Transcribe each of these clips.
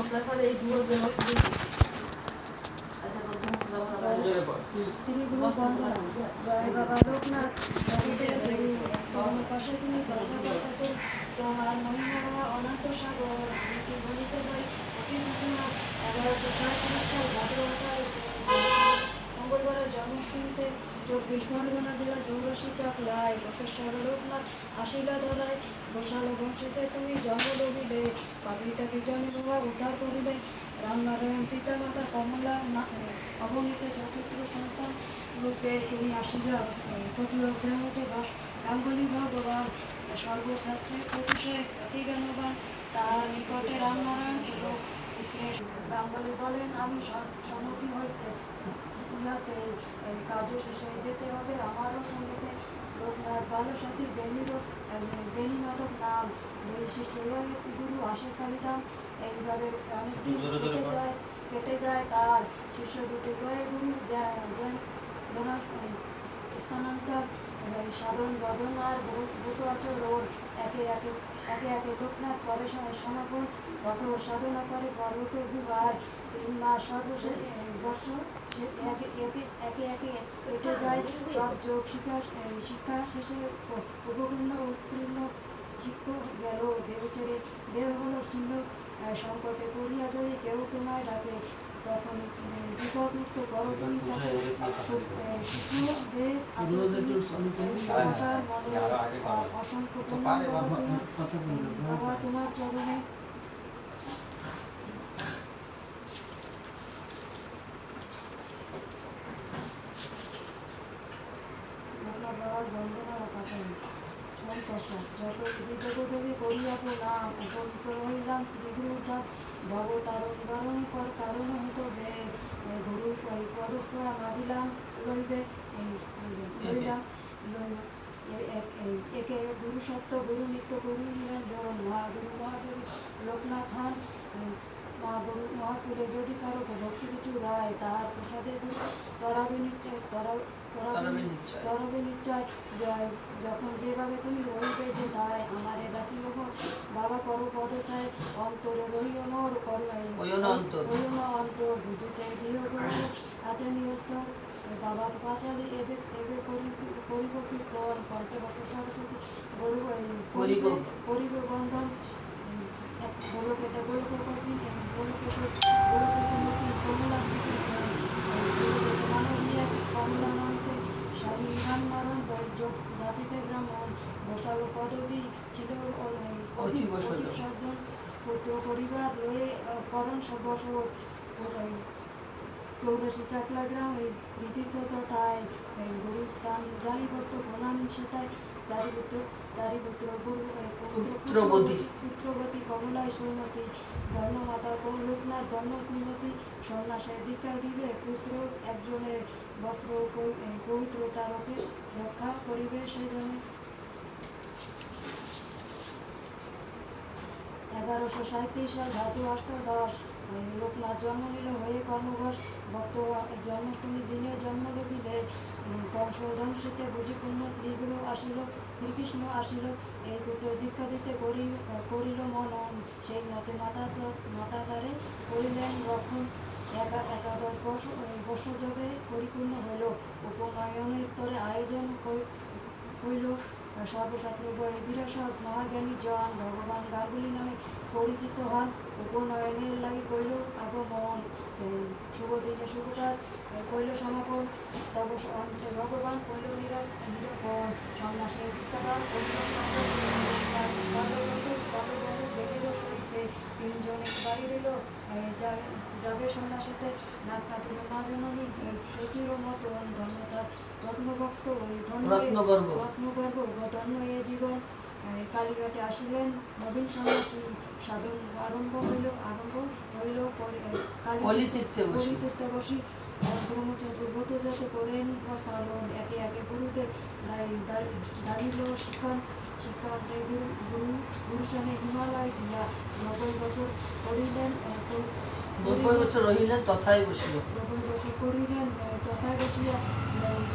শ্রী গুরু বন্দনা। জয় বাবা লোকনাথ, জগতের গুরু। তোমার পাশে তুমি কথা কথাতে তোমার মহিমা অনন্ত সাগর। আমি কি বলিতে পারি অতি ঘটনা। 1137 সাল ভাদ্র 18 মঙ্গলবারের জন্মাষ্টমীতে 24 পরগনা জেলা চৌরাশি চাকলায় লোকেশ্বর লোকনাথ আসিলা ধরায়। গোশাল বংশীতে তুমি জন্ম লভিলে, পাপিতা বিজনে বাবা উদ্ধার করিলে। রামনারায়ণ পিতা মাতা কমলা অবনীত চতুর্থ সন্তান রূপে তুমি আসিলা কচুয়া গ্রামতে বাস। গাঙ্গুলি ভগবান সর্বশাস্ত্রে প্রতিশে অতি জ্ঞানবান, তার নিকটে রামনারায়ণ এলো পুত্রের। গাঙ্গুলি বলেন আমি সম্মতি হইতে ইহাতে কাজও শেষে যেতে হবে আমারও সঙ্গেতে। লোকনাথ বালসাথী বেণীমাধব নাম, দুই শিষ্য লয়ে গুরু আসে কালিদাম। এইভাবে অনেকদিন কেটে যায় তার, শিষ্য দুটি লয়ে গুরু স্থানান্তর। সাধন বদন আর ব্রত আচরণ একে একে লোকনাথ করে সমাপন। কঠোর সাধনা করে পর্বত গুহায় 3 মাস সর্বশেষ বর্ষ একে একে কেটে যায় সব যোগ শিক্ষা শেষে উপপূর্ণ উৎতীর্ণ শিক্ষক গেল দেহ ছেড়ে। দেহ হলো শূন্য সংকটে পড়িয়া যদি কেউ তোমায় ডাকে, তখন বিপদমুক্ত করো তুমি তাকে। অসংখ্য বাবা তোমার চরণে। বন্দনা ও কাটানি যত দেবী করিয়া প্রণাম, উপনীত হইলাম শ্রীগুরু ধাম। ভব তারণ বারণ কর কারণ হইত বে, গুরু পদস্পয়া ভাবিলাম লইবে লইলাম। একে গুরু সত্য, গুরু নিত্য, গুরু নিরঞ্জন, মহাগুরু মহাদেবী লোকনাথ হন। মহাকুলে যদি কারো ভক্তি কিছু রায়, তাহার প্রসাদে তরাবে নিশ্চয়। যখন যেভাবে তুমি রইবে যে তাই, আমারে ডাকিব বাবা করো পদ চাই। অন্তরে রহিও মোর অন্তর, বুঝিতে দিও গরিব আছে নিরস্তর। বাবা পাঁচালি এবে করিব কীর্তন, কণ্ঠে বর্ষ সরস্বতী করিব বন্ধন। গোলকেতে গোলক কঠিন কমলা মানতে স্বামী রামনারায়ণ জাতিতে ব্রাহ্মণ। বসালো পদবী ছিল পুত্র পরিবার লয়ে করণ বসত। 84 চাকলা গ্রাম এই কৃতিত্ব তথায় গুরুস্থান জারিবদ্ধ প্রণাম সেতায়। পুত্রবতী কমলায় শ্রীমতী, ধর্মমাতা লোকনাথ ধর্ম শ্রীমতী। সন্ন্যাসের দীক্ষা দিবে পুত্র একজনের, বস্ত্র পবিত্রতা রক্ষা করিবে সেজনে। 1137 সাল ভাদ্র 18 লোকনাথ জন্ম নিল হয়ে কর্মবশ। ভক্ত জন্মাষ্টমীর দিনে জন্ম লভিলে, কংস ধ্বংসিতে বুঝি পূর্ণ শ্রীকৃষ্ণ আসিল। এই পুত্র দীক্ষা দিতে করিল মনন, সেই মতে মাতা তারে করিলেন রক্ষণ। 11 বর্ষ যবে পরিপূর্ণ হইল, উপনয়নের তরে আয়োজন হইল। সর্বশাস্ত্র বই বিরসদ মহাজ্ঞানী জন, ভগবান গাঙ্গুলি নামে পরিচিত হন। উপনয়নের লাগি কইল আগমন, সেই শুভ দিনে শুভ কাজ কইল সমাপন। তব অন্তে ভগবান কইল নিরূপণ, সন্ন্যাসের দীক্ষাদান করিল বেগের সহিতে। 3 জনে বাড়ি রইল যাবে সন্ন্যাসীতে। নাক কাঁদিল মা জননী সচির মতন, ধন্যতা রত্নভক্ত রত্নগর্ভ ধন্য এ জীবন। কালীঘাটে আসিলেন নবীন সন্ন্যাসী, সাধন আরম্ভ হইল কলিতীর্থে বসি। ব্রহ্মচর্য ব্রত যত করেন পালন, একে একে গুরুদেব দাঁড়িল শিক্ষান্তে। গুরুসনে হিমালয় দিয়া 90 বছর রহিলেন তথায় বসিল। করিলেন তথায় বসিয়া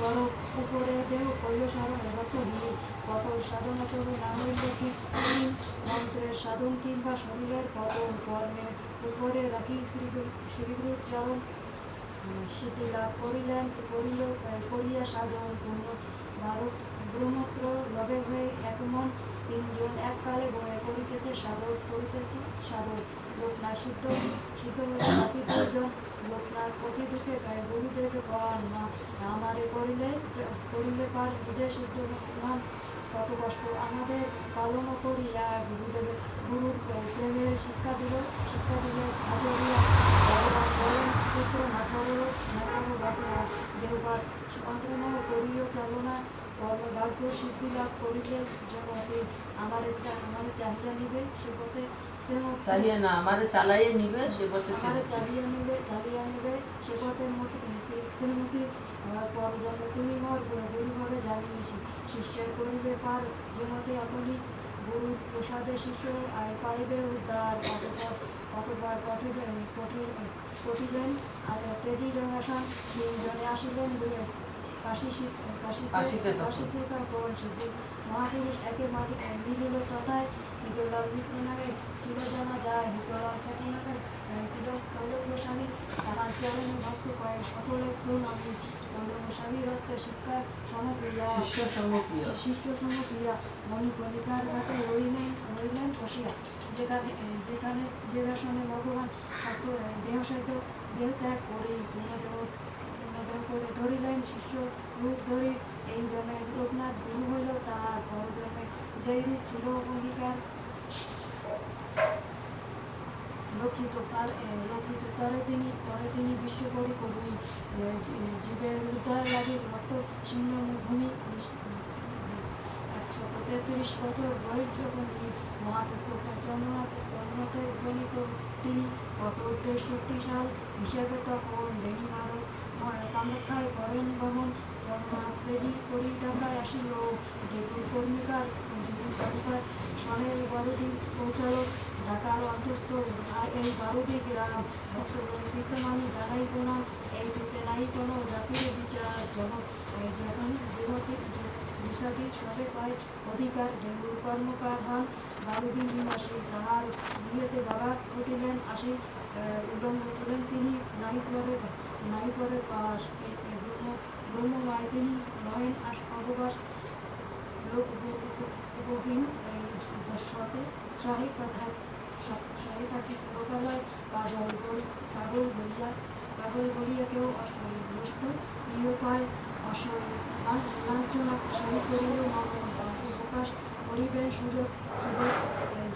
বড় উপরে দেহ কইল সাধন রত দিয়ে পটল সাধনা তবে না হইলে কি মন্ত্রের সাধন কিংবা শরীরের পতন কর্মের উপরে রাখি শ্রীগুরু চরণ স্মৃতি লাভ করিয়া সাধন পূর্ণ ভারত ব্রহ্মত্র লবে হয়ে এক মন তিনজন এককালে বয়ে করিতেছে সাধক লোকনাথ সিদ্ধ হয়ে বাকি দুজন লোকনাথ প্রতি দুঃখে গায়ে গুরুদেব কন আমারে করিলে পার নিজে সিদ্ধ মান কত কষ্ট আমাদের পালন করিয়া গুরুর প্রেমের শিক্ষা দিল আদরিয়া ভগবান বলেন পুত্র না করল দেহবার মন্ত্রণায় করিও চালনা কর্মভাগ্য সিদ্ধি লাভ করিলে জনতে আমার চাহিদা নিবে সে পথে চালিয়ে না আমারে চালাইয়ে নিবে সে পথে চালিয়ে নিবে সে পথের মতো স্ত্রীমতি পরজন্মে তুমি মোর গুরুভাবে জানিয়েছি শিষ্যের করিবে পার যে মতে আপনি গুরুর প্রসাদে শিষ্য আর পাইবে উদ্ধার কতবার পঠিলেন আর তেজি রঙাসন তিনজনে আসিলেন কাশিতে সিদ্ধি মহাপুরুষ একে মাটি মিলিল তথায় হিতলাল বিষ্ণু নামে ছিল জানা যায় হিতলাল খ্যাতি নামে তৈল গোস্বামী তাহার চরণে ভক্ত কয়ে সকলে ফুল আমি তৈল গোস্বামীর হস্তে শিক্ষা শিষ্য সমক্রিয়া মণিকণিকার ঘাটে রইলেন বসিয়া যেখানে যে দর্শনে ভগবান দেহ ত্যাগ করে পূর্ণদেহ করে ধরিলেন শিষ্য রূপ ধরি এই জন্মে লোকনাথ গুরু হইল তাহার পরজন্মে যেই রূপ ছিল অঙ্গীকার লক্ষিত তরে তিনি বিশ্বকরি কর্মী জীবের উদ্ধার লাগে রক্ত শূন্য ভূমি 133 বছর বয়স যখন মহাতীর্থ জন্মতে গণিত তিনি কত 63 সাল হিসেবে তখন রেণী মারক কামাখ্যায় করেন ভ্রমণ জন্মাত্মেজি করি ঢাকায় আসিল ডেপুর কর্মিকার সনের 12 দিন পৌঁছালো ঢাকার অন্তস্থ এই 12টি গ্রাম ভক্তজনে তীর্থমানি জানাই কোনো এই দিতে নাই কোনো জাতির বিচার যেহেতু বিষাদী সবে পায় অধিকার ডেঙ্গুর কর্মকার হন 12 দিন নিবাসী তাহার বিয়েতে বাবা উঠিলেন আসি উদম্ব ছিলেন তিনি নাই করে পাশ ব্রহ্মমায় তিনি নয়েন অবকাশ লোকহীন সহে থাকি লোকালয় পাগল বলিয়া কেউ লস্কর নিয়োগ হয় লাঞ্ছনা সহি করিল প্রকাশ করিবেন সুযোগ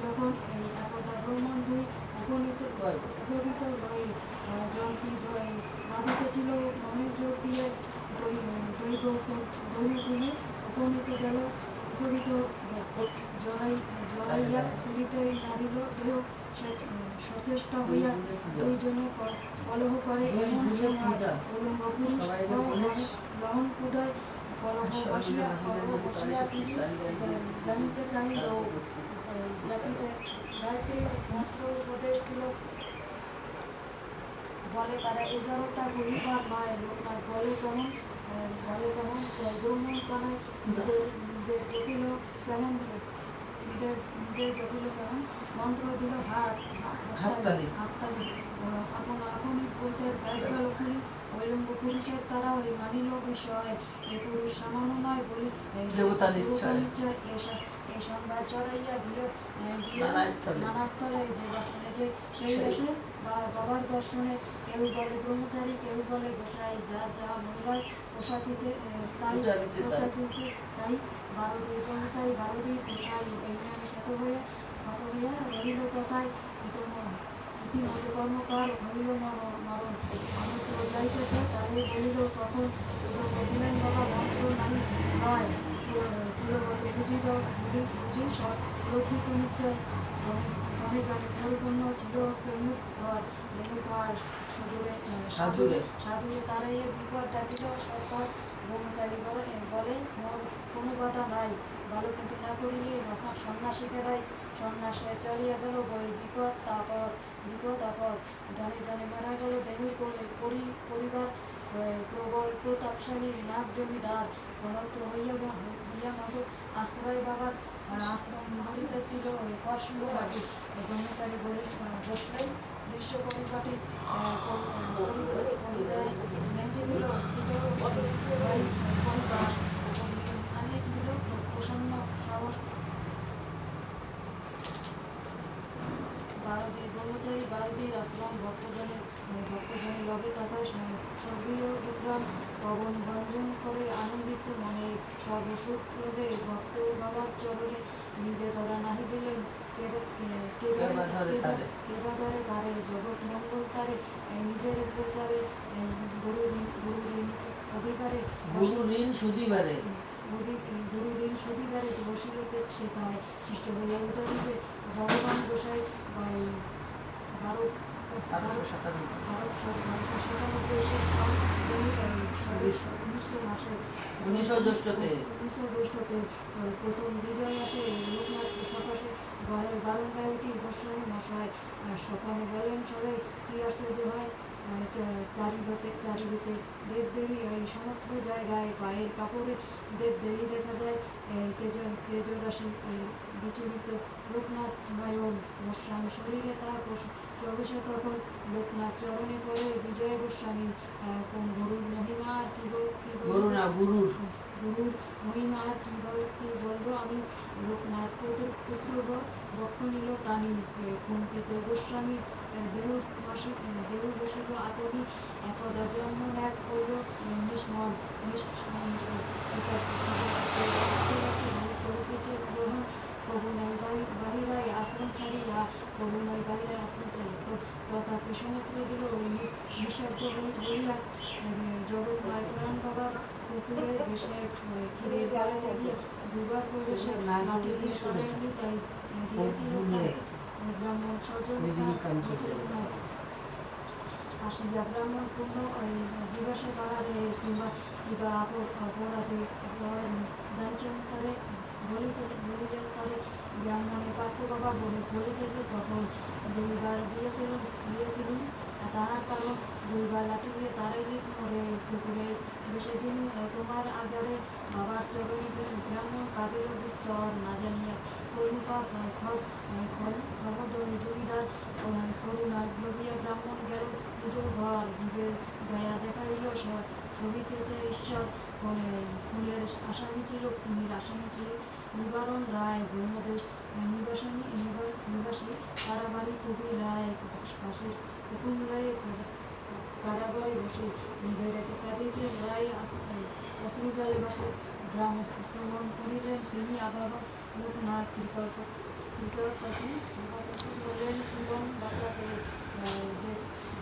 যখন একদা ব্রহ্মণ দুই উপনীত হয়ে গ্রন্থি বাঁধিতেছিল মনের জোর দিয়ে দৈবগুণে উপনীত গেল উপনীত জড়াইয়া সিঁড়িতে নারিল দেহ সচেষ্টা হইয়া দুইজনে কলহ করে এমন সময় উলঙ্গ পুরুষ লহন কুদয় কলহ বসিয়া তিনি জানিতে চাহিল জাতিতে মন্ত্র উপদেশ দিল বলে তারা এই জড়তা করিবার নয় লোকনাথ বলে কেমন ব্রহ্মণপানায় নিজের জটিল কেমন মন্ত্র দিল হাততালি আপনি বলতে ব্যাসবা লক্ষ্মী ঐলঙ্গ পুরুষের তারা ওই মানিল বিষয় এ পুরুষ সামান্য নয় বলি দেবতা নিশ্চয় এই সংবাদ চড়াইয়া দিল নানা স্তরে যে দর্শনে যে সেই দেশে বাবার দর্শনে কেউ বলে ব্রহ্মচারী কেউ বলে গোসাই যার যা মহিলায় পোষাতিছে তাই 12 ব্রহ্মচারী 12 গোসাই এই নামে খ্যাত হইয়া রহিল তথায় ইতিমধ্যে কর্মকার হইল মরণ যাইতেছে তাই বলিল তখন বলিলেন বাবা মন্ত্র নাহি নয় কুলগত বুঝি লজ্জিত নিশ্চয় মনে জানি পরিপূর্ণ ছিল রেণুকার সাধুরে তারাই বিপদ ডাকিল সরকার ব্রহ্মচারী বলে মোর কোনো কথা নাই ভালো কিন্তু না করিলে সন্ন্যাসীকে দেয় সন্ন্যাসে চলিয়া গেল বই বিপদ তারপর বিপদ আপদ জনে জনে মারা গেল বেহুর পরিবার প্রবল প্রতাপশালী নাগ জমিদার গণত্র হইয়া মাধব আশ্রয় বাবার আশ্রম হরিতেছিল কষ্ণ বাটি ব্রহ্মচারী বসলে দৃশ্য পরিপাটি পরিদায় ভেঙে দিল পরিবার অনেক দিল প্রসন্ন সাহস ব্রহ্মচারী বারুদের আশ্রম ভক্তজনের লবে তথা স্বর্গীয় বিশ্রাম পবন ভঞ্জন করে আনন্দিত মনে সর্বসুখ লোভে ভক্ত বাবার চরণে নিজে ধরা নাহি দিলেন কেবাধরে তারে জগৎ মঙ্গল তারে নিজের প্রচারে গুরু অধিকারে গুরু ঋণ সুদিবারে গুরু ঋণ সুধিকারে বসিলতে সে তারে শিষ্য হইয়া উদারিবে ভগবান গোসাই 1900 জ্যৈষ্ঠতে প্রথম বিজয় আসে লোকনাথ সকাশে ঘরের বারান্দায় উঠি গোস্বামী মশাই সকালে বলেন সবাই কি আশ্চর্য হয় চারিদিকে দেবদেবী এই সমস্ত জায়গায় পায়ের কাপড়ে দেবদেবী দেখা যায় তেজরাশি বিচলিত লোকনাথ নয়ন গোস্বামী শরীরে তা প্রবেশে তখন লোকনাথ চরণে পড়ে বিজয় গোস্বামী কোন গুরুর মহিমা আর গুরুর মহিমা আর কি বলবো আমি লোকনাথ পুত্র বক্ষ নিল প্রাণী কুণ্ঠিত গোস্বামী দেহ বসিল আপনি একদা ব্রাহ্মণ এক হইল নিষ্মন গ্রহণ কবুনাই বাহিরায় আশ্রম ছাড়িয়া তথাপি সমুদ্র দিল নিঃশব্দ হইয়া জগৎময় প্রাণ বাবার পুকুরে বেশে ক্ষীরের বারে গিয়ে দুবার প্রবেশে মাটি দিয়ে সরায়নি তাই দিয়েছিল ব্রাহ্মণ সজ্জন আসিয়া ব্রাহ্মণ পূর্ণ জীবাসে পাহাড়ে কিংবা অপরাধে ব্যঞ্জন তারে বলিলেন তারে ব্রাহ্মণে পার্থ বাবা বলিতেছে তখন দুইবার দিয়েছিলেন তাহার কারণ দুইবার লাঠি দিয়ে তারে করে পুকুরে বেশে দিন তোমার আগারে বাবার চরণে ব্রাহ্মণ কাদের বিস্তর না জানিয়া কৈরূপা খবর জমিদার করুণা লোভিয়া ব্রাহ্মণ গেল নিজ ঘর জীবের দয়া দেখাইল ছবিতেছে ঈশ্বর খুনের আসামি ছিল নিবারণ রায় ব্রহ্মদেশ নিবাসী কারাবাড়ি কবি রায় পাশের হুকুম রায় কারাগারে বসে নিবেদিত কাঁদিতে রায় অশ্রুজলে বাসে গ্রাম শ্রমণ করিলেন তিনি আবার লোকনাথ কৃতজ্ঞ বললেন জীবন বাঁচাতে যে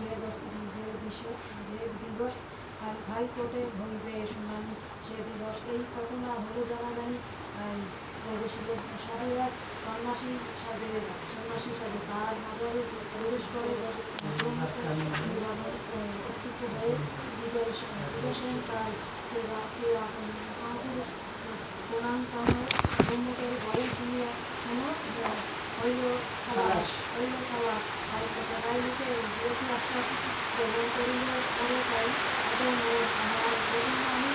দিবস হাইকোর্টে হইবে শুনানি সে দিবস এই ঘটনা হলো জানা জানি প্রবেশিত সাধু এক সন্ন্যাসী সাধু তার নজরে প্রবেশ করে অস্তিত্ব হয়ে দিবসেন তার প্রণামতম ব্রহ্মচারী বলেন শুনিয়া হইল খাওয়া তাই লিখে দিয়েছি আশ্বাস গ্রহণ করিল করে তাই এবং আমার জন্য আমি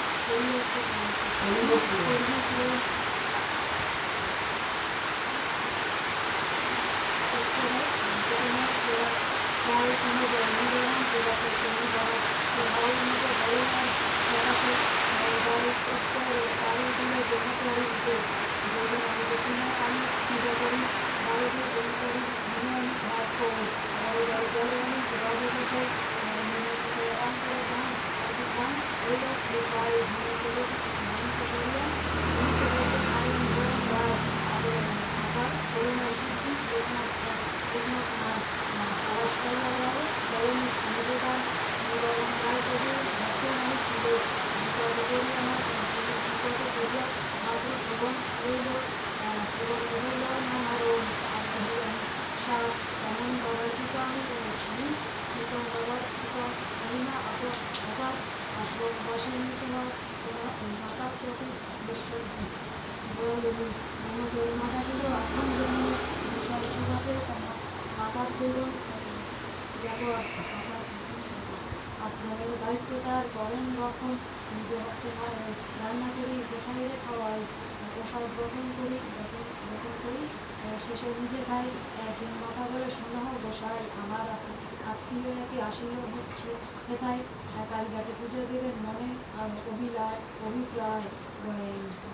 যাবো আশ্রমের দায়িত্ব তার করেন রকম নিজে হাতে রান্না করি গোসাইরে খাওয়াই প্রসাদ গ্রহণ করি গ্রহণ করি শেষে নিজে খাই। একদিন কথা বলে সন্দেহ গোসাই আমার আত্মীয়রাকে আসিল হচ্ছে হেথায় কালীঘাটে পুজো দেবেন মনে অভিপ্রায়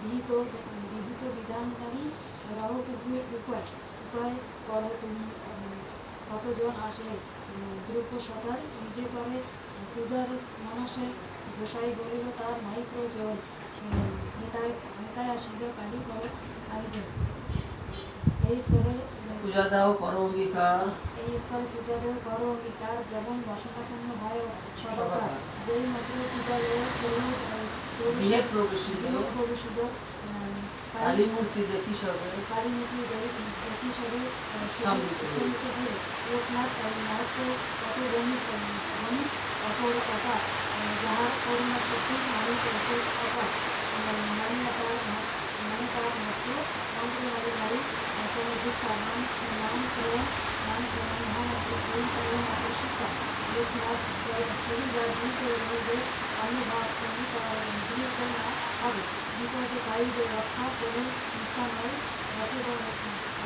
বিহিত বিহিত বিধানকারী রহকুকুর উপায় উপায় করে তুমি কতজন আসে দ্রব্য সকাল নিজে করে পূজার মানসে গোসাই বলিল তার নাই প্রয়োজন নেতায় নেতায় আসিল কালী করে আয়োজন এই স্তরে পূজা দাও করো অঙ্গীকার এই স্তরে পূজা দেব করো অঙ্গীকার যেমন বাসনাপন্ন হয় সদাকার যেই মাত্র পূজা দেব গৃহে প্রবেশিত প্রবেশিত কালী মূর্তি দেখি সবে কালী মূর্তি দেখি সবে স্তম্ভিত হয়ে লোকনাথ মাহাত্ম কত রমিত অপর কথা যাহার করুণা শক্তি মানুষ অপর কথা মানে তার মাত্র মন্ত্রণালয় বাড়ি কোনো দীক্ষা নাম শ্রবণ মহামাত্র শিক্ষা লোকনাথ শরীর দুই আমি ভাব দিয়ে না হবে বিপদে পাইবে রক্ষা কোনো ইচ্ছা নয়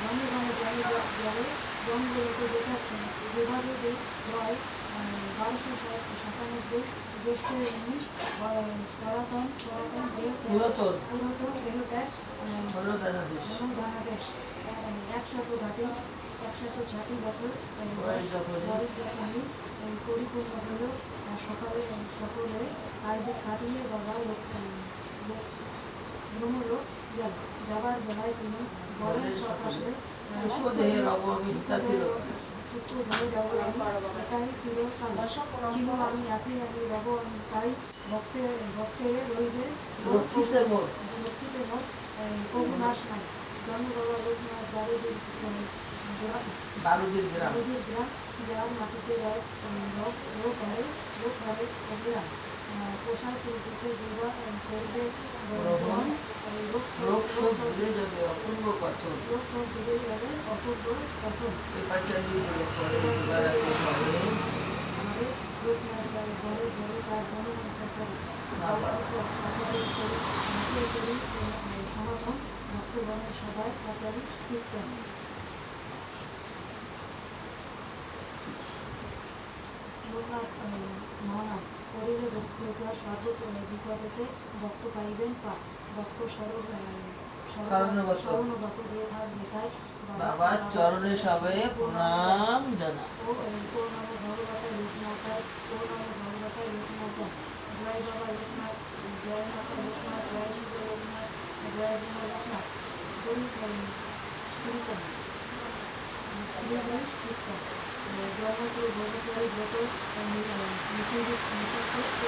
রঙে রঙে জলে জলে জঙ্গলকে যেভাবে হয় 1297 জ্যৈষ্ঠ 19 পুরাতন দেহত্যাগ বাংলাদেশ 100 ঘাটে 160 বছর পরিপূর্ণ হল সকালে সকলে কাজে খাটিয়ে বাবা ভ্রমণও যাবার বেলায় তিনি বলেন সকালে সুদেহের অবমিথ্যা ছিল সূত্র ধরে যাবো এটাই ছিল আমি আছি আমি রব আমি তাই ভক্তের রইবে রক্ষিতে মোট কবু নাশ নাই জন্মবাবা লোকনাথ বারুদের গ্রাম গ্রাম যার মাটিতে রোগ হবে অগ্রাম পোশাক করতে যেবা করবে লোক সব ভুলে যাবে অপূর্ব কথন লোক সব ভুলে যাবে অপূর্ব কথন পাঁচালি বলে পরে দিবারাত্রি হবে আমাদের লোকনাথ ঘরে ঘরে তার গণমন্ত্র করে সমাগম ভক্তগণের সবাই পাচারি কীর্তন লোকনাথ মহানাম করিলে ভক্ত সর্ব বিপদেতে ভক্ত পাইবেন পা ভক্ত স্মরণগত দিয়ে থাক যেথায় বাবার চরণে সবে প্রণাম জানা ও প্রণাম ভগবতা লোকনাথায় প্রণাম ভগবতা লোকনাথ জয় বাবা লোকনাথ জয় মাতা লোকনাথ জয় শিব লোকনাথ জয় শিব লোকনাথ জয়মাত্র ব্রহ্মচারী ব্রত নিষেধিত মহাশাস্ত্র